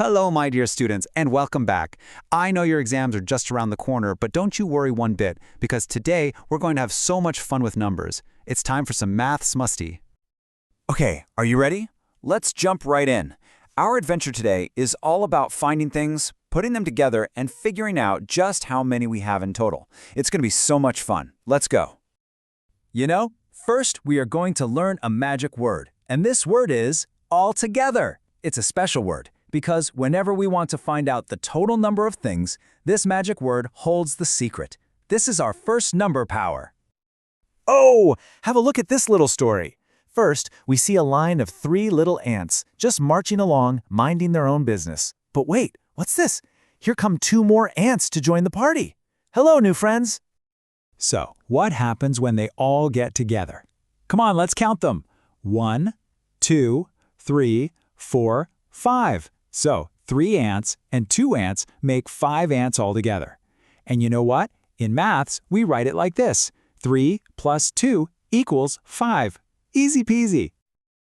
Hello, my dear students, and welcome back. I know your exams are just around the corner, but don't you worry one bit, because today we're going to have so much fun with numbers. It's time for some maths musty. Okay, are you ready? Let's jump right in. Our adventure today is all about finding things, putting them together, and figuring out just how many we have in total. It's going to be so much fun. Let's go. First we are going to learn a magic word, and this word is altogether. It's a special word, because whenever we want to find out the total number of things, this magic word holds the secret. This is our first number power. Oh, have a look at this little story. First, we see a line of 3 little ants just marching along, minding their own business. But wait, what's this? Here come 2 more ants to join the party. Hello, new friends. So, what happens when they all get together? Come on, let's count them. 1, 2, 3, 4, 5. So, 3 ants and 2 ants make 5 ants altogether. And you know what? In maths, we write it like this. 3 plus 2 equals 5. Easy peasy.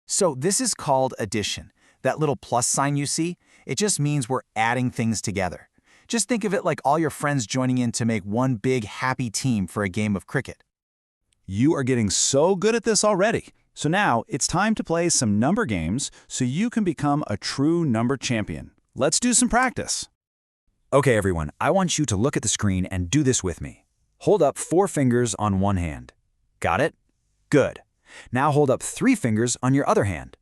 So this is called addition. That little plus sign you see, it just means we're adding things together. Just think of it like all your friends joining in to make one big happy team for a game of cricket. You are getting so good at this already. So now it's time to play some number games so you can become a true number champion. Let's do some practice. Okay, everyone, I want you to look at the screen and do this with me. Hold up 4 fingers on one hand. Got it? Good. Now hold up 3 fingers on your other hand.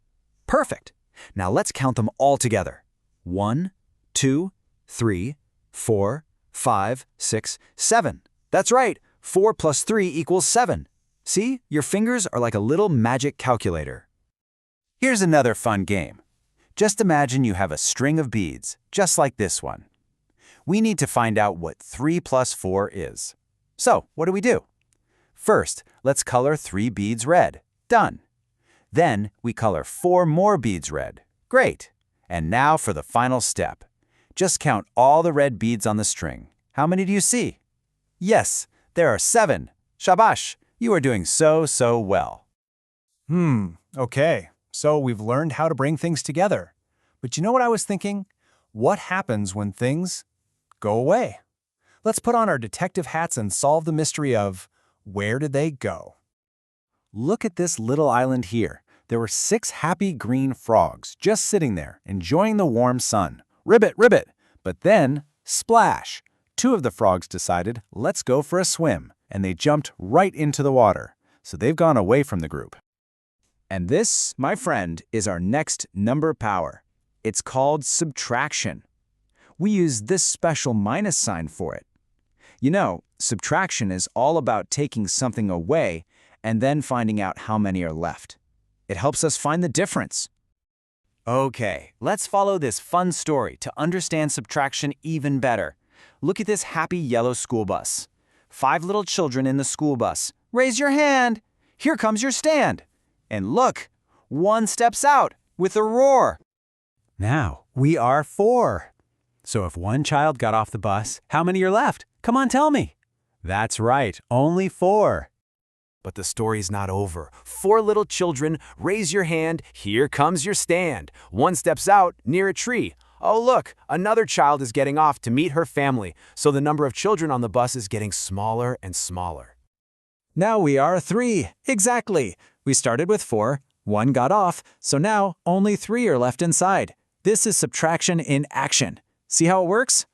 Perfect. Now let's count them all together. 1, 2, 3, 4, 5, 6, 7. That's right. 4 plus 3 equals 7. See, your fingers are like a little magic calculator. Here's another fun game. Just imagine you have a string of beads, just like this one. We need to find out what 3 plus 4 is. So, what do? First, let's color 3 beads red. Done. Then, we color 4 more beads red. Great. And now for the final step. Just count all the red beads on the string. How many do you see? Yes, there are 7. Shabash, you are doing so well. Okay. So we've learned how to bring things together. But you know what I was thinking? What happens when things go away? Let's put on our detective hats and solve the mystery of where did they go? Look at this little island here. There were 6 happy green frogs just sitting there, enjoying the warm sun. Ribbit, ribbit. But then, splash! 2 of the frogs decided, let's go for a swim, and they jumped right into the water. So they've gone away from the group. And this, my friend, is our next number power. It's called subtraction. We use this special minus sign for it. Subtraction is all about taking something away and then finding out how many are left. It helps us find the difference. Okay, let's follow this fun story to understand subtraction even better. Look at this happy yellow school bus. 5 little children in the school bus. Raise your hand. Here comes your stand. And look, 1 steps out with a roar. Now, we are 4. So if 1 child got off the bus, how many are left? Come on, tell me. That's right, only 4. But the story's not over. 4 little children, raise your hand, here comes your stand. 1 steps out near a tree. Oh look, another child is getting off to meet her family, so the number of children on the bus is getting smaller and smaller. Now we are 3, exactly. We started with 4, 1 got off, so now only 3 are left inside. This is subtraction in action. See how it works?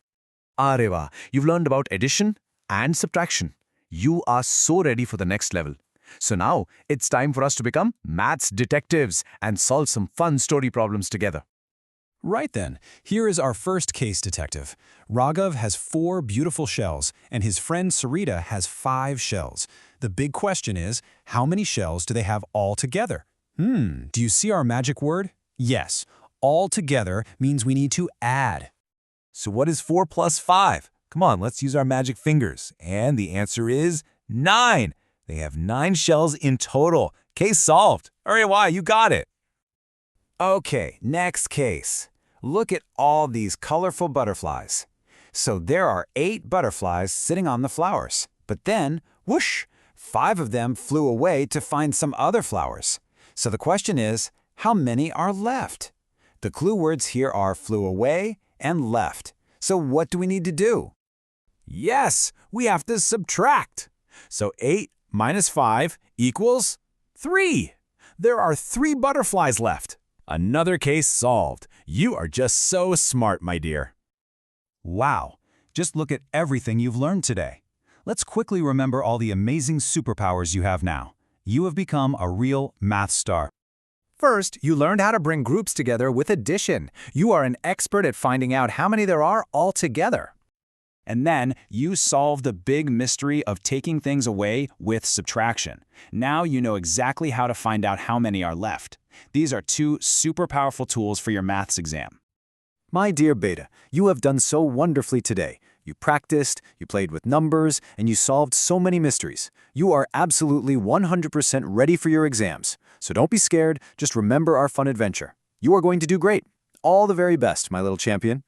Areva, you've learned about addition and subtraction. You are so ready for the next level. So now, it's time for us to become maths detectives and solve some fun story problems together. Right then, here is our first case detective. Raghav has 4 beautiful shells, and his friend Sarita has 5 shells. The big question is, how many shells do they have all together? Do you see our magic word? Yes, all together means we need to add. So what is 4 plus 5? Come on, let's use our magic fingers. And the answer is 9. They have 9 shells in total. Case solved. Hurry, why? You got it. Okay, next case. Look at all these colorful butterflies. So there are 8 butterflies sitting on the flowers. But then, whoosh, 5 of them flew away to find some other flowers. So the question is, how many are left? The clue words here are flew away and left. So what do we need to do? Yes, we have to subtract. So 8 minus 5 equals 3. There are 3 butterflies left. Another case solved. You are just so smart, my dear. Wow, just look at everything you've learned today. Let's quickly remember all the amazing superpowers you have now. You have become a real math star. First, you learned how to bring groups together with addition. You are an expert at finding out how many there are altogether. And then, you solved the big mystery of taking things away with subtraction. Now you know exactly how to find out how many are left. These are 2 super powerful tools for your maths exam. My dear Beta, you have done so wonderfully today. You practiced, you played with numbers, and you solved so many mysteries. You are absolutely 100% ready for your exams. So don't be scared, just remember our fun adventure. You are going to do great. All the very best, my little champion.